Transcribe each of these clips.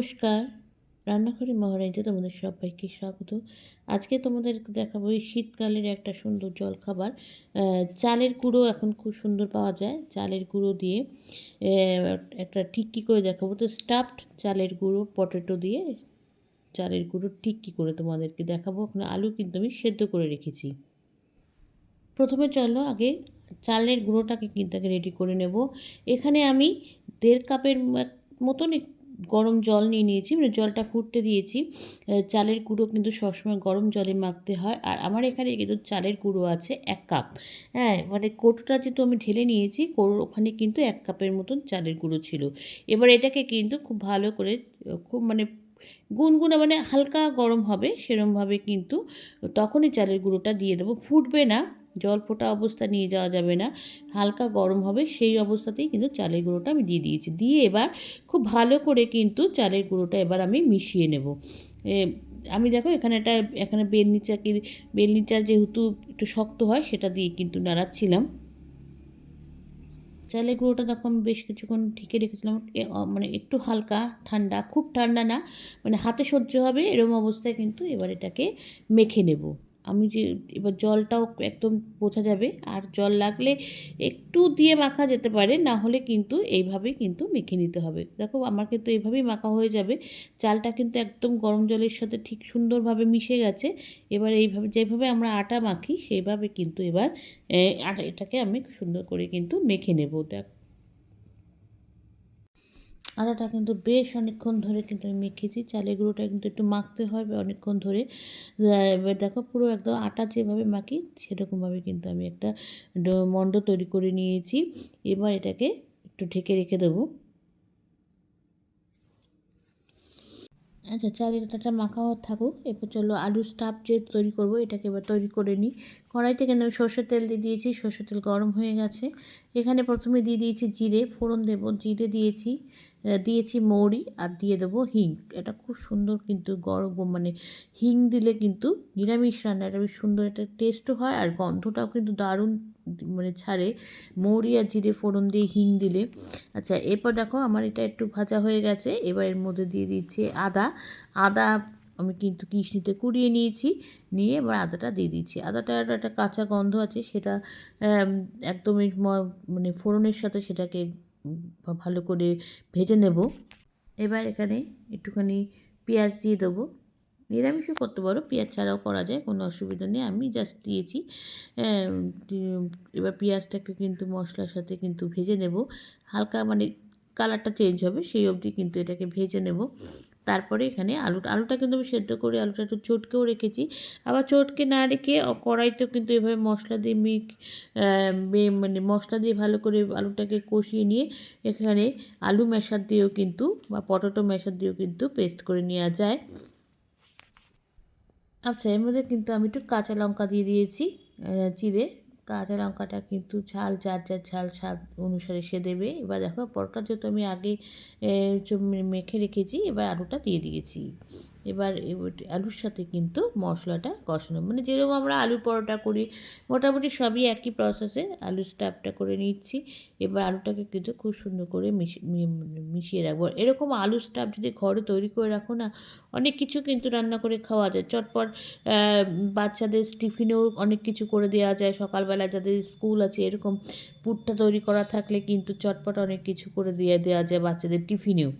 নমস্কার, রান্নাঘরে মহারানীতে তোমাদের সবাইকে স্বাগত। আজকে তোমাদেরকে দেখাবো এই শীতকালের একটা সুন্দর জলখাবার। চালের গুঁড়ো এখন খুব সুন্দর পাওয়া যায়। চালের গুঁড়ো দিয়ে একটা টিক্কি করে দেখাবো। তো স্টাফড চালের গুঁড়ো পটেটো দিয়ে চালের গুঁড়ো টিক্কি করে তোমাদেরকে দেখাবো। ওখানে আলু কিন্তু আমি সেদ্ধ করে রেখেছি। প্রথমে চলো আগে চালের গুঁড়োটাকে কিন্তু আগে রেডি করে নেব। এখানে আমি 1.5 কাপের মতন গরম জল নিয়ে নিয়েছি, মানে জলটা ফুটতে দিয়েছি। চালের গুঁড়ো কিন্তু সবসময় গরম জলে মাখতে হয়। আর আমার এখানে কিন্তু চালের গুঁড়ো আছে 1 কাপ। হ্যাঁ, মানে কৌটোটা যেহেতু আমি ঢেলে নিয়েছি, ওখানে কিন্তু 1 কাপের মতন চালের গুঁড়ো ছিল। এবার এটাকে কিন্তু খুব ভালো করে খুব মানে গুনগুনে মানে হালকা গরম হবে সেরমভাবে কিন্তু তখনই চালের গুঁড়োটা দিয়ে দেবো। ফুটবে না, জল ফোটা অবস্থা নিয়ে যাওয়া যাবে না, হালকা গরম হবে সেই অবস্থাতেই কিন্তু চালের গুঁড়োটা আমি দিয়ে দিয়েছি। দিয়ে এবার খুব ভালো করে কিন্তু চালের গুঁড়োটা এবার আমি মিশিয়ে নেব। আমি দেখো এখানে বেলনিচা যেহেতু একটু শক্ত হয় সেটা দিয়ে কিন্তু নাড়াচ্ছিলাম। চালের গুঁড়োটা তখন বেশ কিছুক্ষণ ঢেকে রেখেছিলাম, মানে একটু হালকা ঠান্ডা, খুব ঠান্ডা না, মানে হাতে সহ্য হবে এরকম অবস্থায় কিন্তু এবার এটাকে মেখে নেব। আমি যে এবার জলটাও একদম বোঝা যাবে, আর জল লাগলে একটু দিয়ে মাখা যেতে পারে, না হলে কিন্তু এইভাবেই কিন্তু মেখে নিতে হবে। দেখো আমার কিন্তু এইভাবেই মাখা হয়ে যাবে। চালটা কিন্তু একদম গরম জলের সাথে ঠিক সুন্দরভাবে মিশে গেছে। এবার এইভাবে যেভাবে আমরা আটা মাখি সেইভাবে কিন্তু এবার এটাকে আমি সুন্দর করে কিন্তু মেখে নেব। আটাটা কিন্তু বেশ অনেকক্ষণ ধরে কিন্তু আমি মেখেছি। চালের গুঁড়োটা কিন্তু একটু মাখতে হয় অনেকক্ষণ ধরে। এবার দেখো পুরো একদম আটা যেভাবে মাখি সেরকমভাবে কিন্তু আমি একটা মণ্ড তৈরি করে নিয়েছি। এবার এটাকে একটু ঢেকে রেখে দেবো। আচ্ছা, চালের আটাটা মাখা থাকুক। এরপর চলো আলুর স্টাফ যে তৈরি করব এটাকে এবার তৈরি করে নিই। কড়াইতে কিন্তু আমি সর্ষের তেল দিয়ে দিয়েছি, সর্ষের তেল গরম হয়ে গেছে। এখানে প্রথমে দিয়ে দিয়েছি জিরে, ফোড়ন দেবো, জিরে দিয়েছি মৌরি, আর দিয়ে দেবো হিং। এটা খুব সুন্দর কিন্তু গরম, মানে হিং দিলে কিন্তু নিরামিষ রান্নাটা বেশ সুন্দর একটা টেস্টও হয়, আর গন্ধটাও কিন্তু দারুণ মানে ছাড়ে মৌরি আর জিরে ফোড়ন দিয়ে হিং দিলে। আচ্ছা, এরপর দেখো আমার এটা একটু ভাজা হয়ে গেছে। এবার এর মধ্যে দিয়ে দিচ্ছি আদা আমি কিন্তু কিশনিতে কুড়িয়ে নিয়েছি, নিয়ে এবার আদাটা দিয়ে দিচ্ছি। আদাটার একটা কাঁচা গন্ধ আছে, সেটা একদমই মানে ফোড়নের সাথে সেটাকে ভালো করে ভেজে নেব। এবার এখানে একটুখানি পেঁয়াজ দিয়ে দেবো। নিরামিষও করতে পারো, পেঁয়াজ ছাড়াও করা যায়, কোনো অসুবিধা নেই। আমি জাস্ট দিয়েছি। এবার পেঁয়াজটাকে কিন্তু মশলার সাথে কিন্তু ভেজে নেব, হালকা মানে কালারটা চেঞ্জ হবে সেই অবধি কিন্তু এটাকে ভেজে নেব। তারপরে এখানে আলুটা কিন্তু আমি সেদ্ধ করে আলুটা একটু চটকেও রেখেছি। আবার চটকে না রেখে কড়াইতেও কিন্তু এভাবে মশলা দিয়ে মানে মশলা দিয়ে ভালো করে আলুটাকে কষিয়ে নিয়ে এখানে আলু ম্যাশার দিয়েও কিন্তু বা পটেটো ম্যাশার দিয়েও কিন্তু পেস্ট করে নেওয়া যায়। আচ্ছা, এর মধ্যে কিন্তু আমি একটু কাঁচা লঙ্কা দিয়ে দিয়েছি চিড়ে। কাঁচা লঙ্কাটা কিন্তু ঝাল যার ঝাল স্বাদ অনুসারে সে দেবে। এবার দেখো পরোটা যেহেতু আমি আগে মেখে রেখেছি, এবার আলুটা দিয়ে দিয়েছি। এবার আলুর সাথে কিন্তু মশলাটা কষানো, মানে যেরকম আমরা আলুর পরোটা করি মোটামুটি সবই একই প্রসেসে আলুর স্টাফটা করে নিচ্ছি। এবার আলুটাকে কিন্তু খুব সুন্দর করে মিশিয়ে রাখবো। এরকম আলুর স্টাফ যদি ঘরে তৈরি করে রাখো না, অনেক কিছু কিন্তু রান্না করে খাওয়া যায় চটপট। বাচ্চাদের টিফিনেও অনেক কিছু করে দেওয়া যায়। সকালবেলা যাদের স্কুল আছে এরকম পুরটা তৈরি করা থাকলে কিন্তু চটপট অনেক কিছু করে দেওয়া যায় বাচ্চাদের টিফিনেও।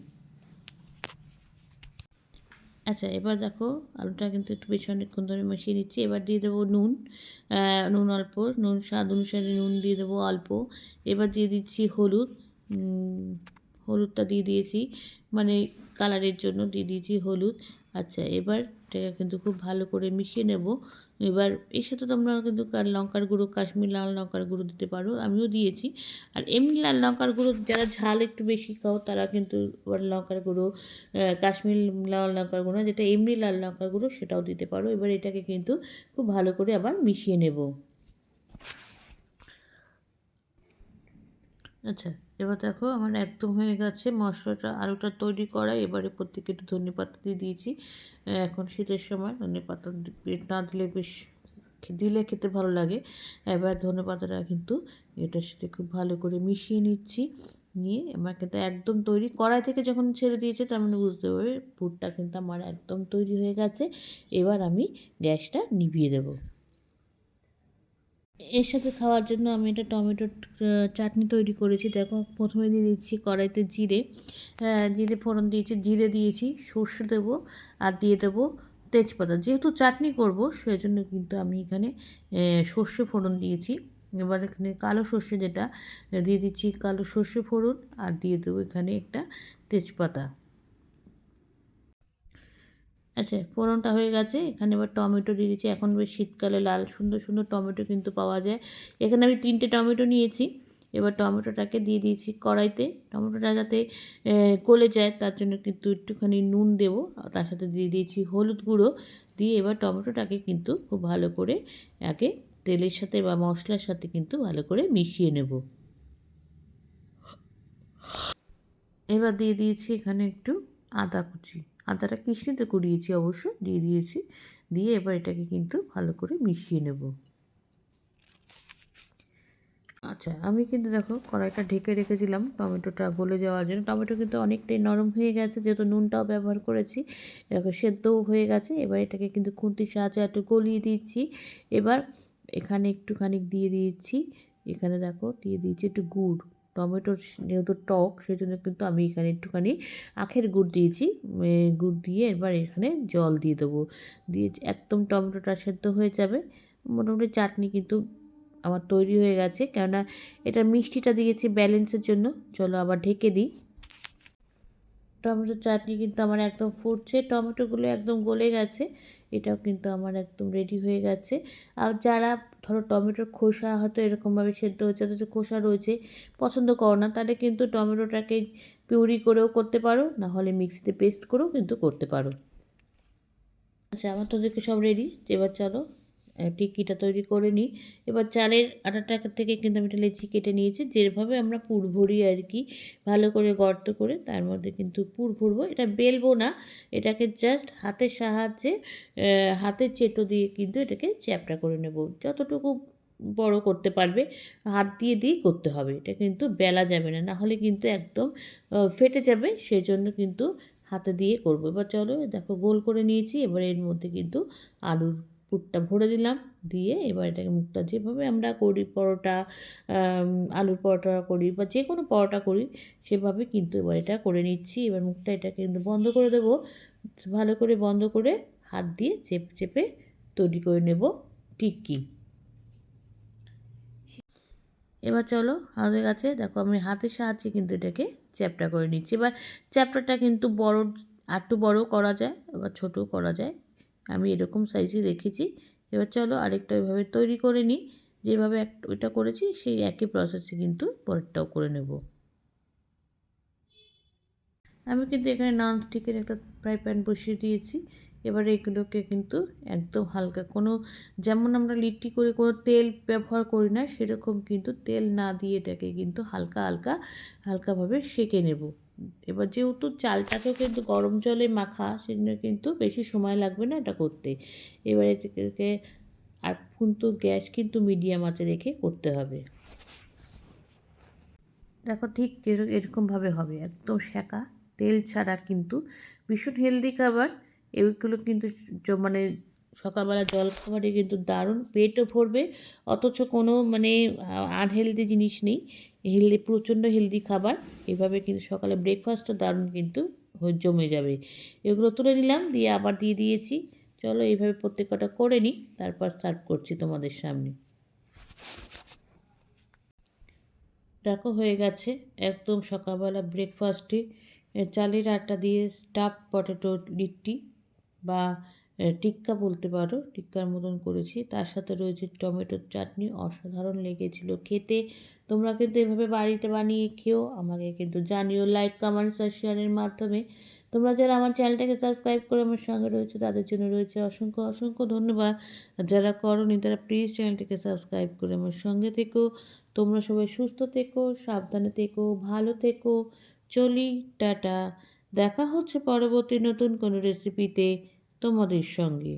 আচ্ছা, এবার দেখো আলুটা কিন্তু একটু বেশি অনেকক্ষণ ধরে মিশিয়ে নিচ্ছি। এবার দিয়ে দেবো নুন অল্প, নুন স্বাদ অনুসারে নুন দিয়ে দেবো অল্প। এবার দিয়ে দিচ্ছি হলুদটা দিয়ে দিয়েছি, মানে কালারের জন্য দিয়ে দিয়েছি হলুদ। আচ্ছা, এবার এটাকে কিন্তু খুব ভালো করে মিশিয়ে নেব। এবার এর সাথে তোমরা কিন্তু লঙ্কার গুঁড়ো, কাশ্মীর লাল লঙ্কার গুঁড়ো দিতে পারো, আমিও দিয়েছি। আর এমনি লাল লঙ্কার গুঁড়ো যারা ঝাল একটু বেশি খাও তারা কিন্তু লঙ্কার গুঁড়ো, কাশ্মীর লাল লঙ্কার গুঁড়ো যেটা এমনি লাল লঙ্কার গুঁড়ো সেটাও দিতে পারো। এবার এটাকে কিন্তু খুব ভালো করে আবার মিশিয়ে নেব। আচ্ছা, এবার দেখো আমার একদম হয়ে গেছে মশলাটা, আলুটা তৈরি করা। এবারে প্রত্যেকে একটু ধনেপাতা দিয়ে দিয়েছি। এখন শীতের সময় ধনেপাতা না দিলে বেশ দিলে খেতে ভালো লাগে। এবার ধনেপাতাটা কিন্তু এটার সাথে খুব ভালো করে মিশিয়ে নিচ্ছি। নিয়ে আমার কিন্তু একদম তৈরি, কড়াই থেকে যখন ছেড়ে দিয়েছে তার মানে বুঝতে পারবে পুরটা কিন্তু আমার একদম তৈরি হয়ে গেছে। এবার আমি গ্যাসটা নিভিয়ে দেবো। এর সাথে খাওয়ার জন্য আমি একটা টমেটোর চাটনি তৈরি করেছি। দেখো, প্রথমে দিয়ে দিচ্ছি কড়াইতে জিরে, জিরে ফোড়ন দিয়েছি, জিরে দিয়েছি, সর্ষে দেবো আর দিয়ে দেবো তেজপাতা। যেহেতু চাটনি করব সেজন্য কিন্তু আমি এখানে সর্ষে ফোড়ন দিয়েছি। এবার এখানে কালো সর্ষে যেটা দিয়ে দিচ্ছি, কালো সর্ষে ফোড়ন আর দিয়ে দেবো এখানে একটা তেজপাতা। আচ্ছা, ফোড়নটা হয়ে গেছে। এখানে এবার টমেটো দিয়ে দিচ্ছি। এখন বেশ শীতকালে লাল সুন্দর সুন্দর টমেটো কিন্তু পাওয়া যায়। এখানে আমি 3টে টমেটো নিয়েছি। এবার টমেটোটাকে দিয়ে দিয়েছি কড়াইতে। টমেটোটা যাতে গলে যায় তার জন্য কিন্তু একটুখানি নুন দেবো। তার সাথে দিয়ে দিয়েছি হলুদ গুঁড়ো। দিয়ে এবার টমেটোটাকে কিন্তু খুব ভালো করে আগে তেলের সাথে বা মশলার সাথে কিন্তু ভালো করে মিশিয়ে নেব। এবার দিয়ে দিয়েছি এখানে একটু আদা কুচি। আদাটা কিশমিতে কুড়িয়েছি অবশ্য, দিয়ে দিয়েছি। দিয়ে এবার এটাকে কিন্তু ভালো করে মিশিয়ে নেব। আচ্ছা, আমি কিন্তু দেখো কড়াইটা ঢেকে রেখেছিলাম টমেটোটা গলে যাওয়ার জন্য। টমেটো কিন্তু অনেকটাই নরম হয়ে গেছে, যেহেতু নুনটাও ব্যবহার করেছি। এবার সেদ্ধও হয়ে গেছে। এবার এটাকে কিন্তু খুন্তির সাহায্যে একটু গলিয়ে দিচ্ছি। এবার এখানে একটুখানি দিয়ে দিয়েছি, এখানে দেখো দিয়ে দিয়েছি একটু গুড়। টমেটোর যেহেতু টক সেজন্য কিন্তু আমি এখানে একটুখানি আখের গুড় দিয়েছি। গুড় দিয়ে এবার এখানে জল দিয়ে দেবো। দিয়ে একদম টমেটোটা সেদ্ধ হয়ে যাবে। মোটামুটি চাটনি কিন্তু আমার তৈরি হয়ে গেছে, কেননা এটা মিষ্টিটা দিয়েছি ব্যালেন্সের জন্য। চলো আবার ঢেকে দিই। টমেটোর চাটনি কিন্তু আমার একদম ফুটছে, টমেটোগুলো একদম গলে গেছে। এটাও কিন্তু আমার একদম রেডি হয়ে গেছে। আর যারা ধরো টমেটোর খোসা হয়তো এরকমভাবে সেদ্ধ হচ্ছে, অথচ খোসা রয়েছে, পছন্দ করো না, তাহলে কিন্তু টমেটোটাকে পিউরি করেও করতে পারো, না হলে মিক্সিতে পেস্ট করেও কিন্তু করতে পারো। আচ্ছা, আমার তো দেখে সব রেডি। এবার চলো টিক্কিটা তৈরি করে নিই। এবার চালের আটাটা থেকে কিন্তু আমি একটা লেচি কেটে নিয়েছি, যেভাবে আমরা পুর ভরি আর কি, ভালো করে গর্ত করে তার মধ্যে কিন্তু পুর ভরবো। এটা বেলবো না, এটাকে জাস্ট হাতের সাহায্যে হাতের চেটো দিয়ে কিন্তু এটাকে চ্যাপটা করে নেব। যতটুকু বড় করতে পারবে হাত দিয়ে দিয়েই করতে হবে, এটা কিন্তু বেলা যাবে না, না হলে কিন্তু একদম ফেটে যাবে। সেজন্য কিন্তু হাতে দিয়ে করবো। এবার চলো দেখো গোল করে নিয়েছি। এবার এর মধ্যে কিন্তু আলুর পুরটা ভরে দিলাম। দিয়ে এবার এটাকে মুখটা যেভাবে আমরা করি পরোটা, আলুর পরোটা করি বা যে কোনো পরোটা করি সেভাবে কিন্তু এবার এটা করে নিচ্ছি। এবার মুখটা এটাকে কিন্তু বন্ধ করে দেবো। ভালো করে বন্ধ করে হাত দিয়ে চেপে চেপে তৈরি করে নেব টিক্কি। এবার চলো হাতের কাছে দেখো আমি হাতের সাহায্যে কিন্তু এটাকে চ্যাপটা করে নিচ্ছি। এবার চ্যাপটাটা কিন্তু বড়, একটু বড় করা যায়, আবার ছোটও করা যায়। আমি এরকম সাইজে রেখেছি। এবার চলো আরেকটা ওইভাবে তৈরি করে নিই। যেভাবে ওইটা করেছি সেই একই প্রসেসে কিন্তু পরেরটাও করে নেব। আমি কিন্তু এখানে ননস্টিকের একটা ফ্রাই প্যান বসিয়ে দিয়েছি। এবারে এগুলোকে কিন্তু একদম হালকা, কোনো যেমন আমরা লিট্টি করে কোনো তেল ব্যবহার করি না, সেরকম কিন্তু তেল না দিয়ে এটাকে কিন্তু হালকা হালকা হালকাভাবে সেঁকে নেব। এবার যেহেতু চালটাকেও কিন্তু গরম জলে মাখা, সেজন্য কিন্তু বেশি সময় লাগবে না এটা করতে। এবারে এটাকে আর কিন্তু গ্যাস কিন্তু মিডিয়াম আঁচে রেখে করতে হবে। দেখো ঠিক এরকমভাবে হবে, একদম সেঁকা, তেল ছাড়া, কিন্তু ভীষণ হেলদি খাবার। এগুলো কিন্তু মানে সকালবেলা জলখাবারে কিন্তু দারুণ, পেটও ভরবে, অথচ কোনো মানে আনহেলদি জিনিস নেই, হেলদি, প্রচণ্ড হেলদি খাবার। এভাবে কিন্তু সকালে ব্রেকফাস্টও দারুণ কিন্তু জমে যাবে। এগুলো তুলে নিলাম, দিয়ে আবার দিয়ে দিয়েছি। চলো এইভাবে প্রত্যেকটা করে নিই, তারপর সার্ভ করছি তোমাদের সামনে। দেখো হয়ে গেছে একদম সকালবেলা ব্রেকফাস্টে চালের আটা দিয়ে স্টাফ পটেটো লিট্টি বা টিক্কা বলতে পারো, টিক্কার মতন করেছি। তার সাথে রয়েছে টমেটোর চাটনি, অসাধারণ লেগেছিল খেতে। তোমরা কিন্তু এভাবে বাড়িতে বানিয়ে খেও, আমাকে কিন্তু জানিও লাইক কমেন্টস আর শেয়ারের মাধ্যমে। তোমরা যারা আমার চ্যানেলটাকে সাবস্ক্রাইব করে আমার সঙ্গে রয়েছে তাদের জন্য রয়েছে অসংখ্য অসংখ্য ধন্যবাদ। আর যারা করোনি তারা প্লিজ চ্যানেলটিকে সাবস্ক্রাইব করে আমার সঙ্গে থেকো। তোমরা সবাই সুস্থ থেকো, সাবধানে থেকো, ভালো থেকো। চলি, টাটা। দেখা হচ্ছে পরবর্তী নতুন কোনো রেসিপিতে তোমাদের সঙ্গে।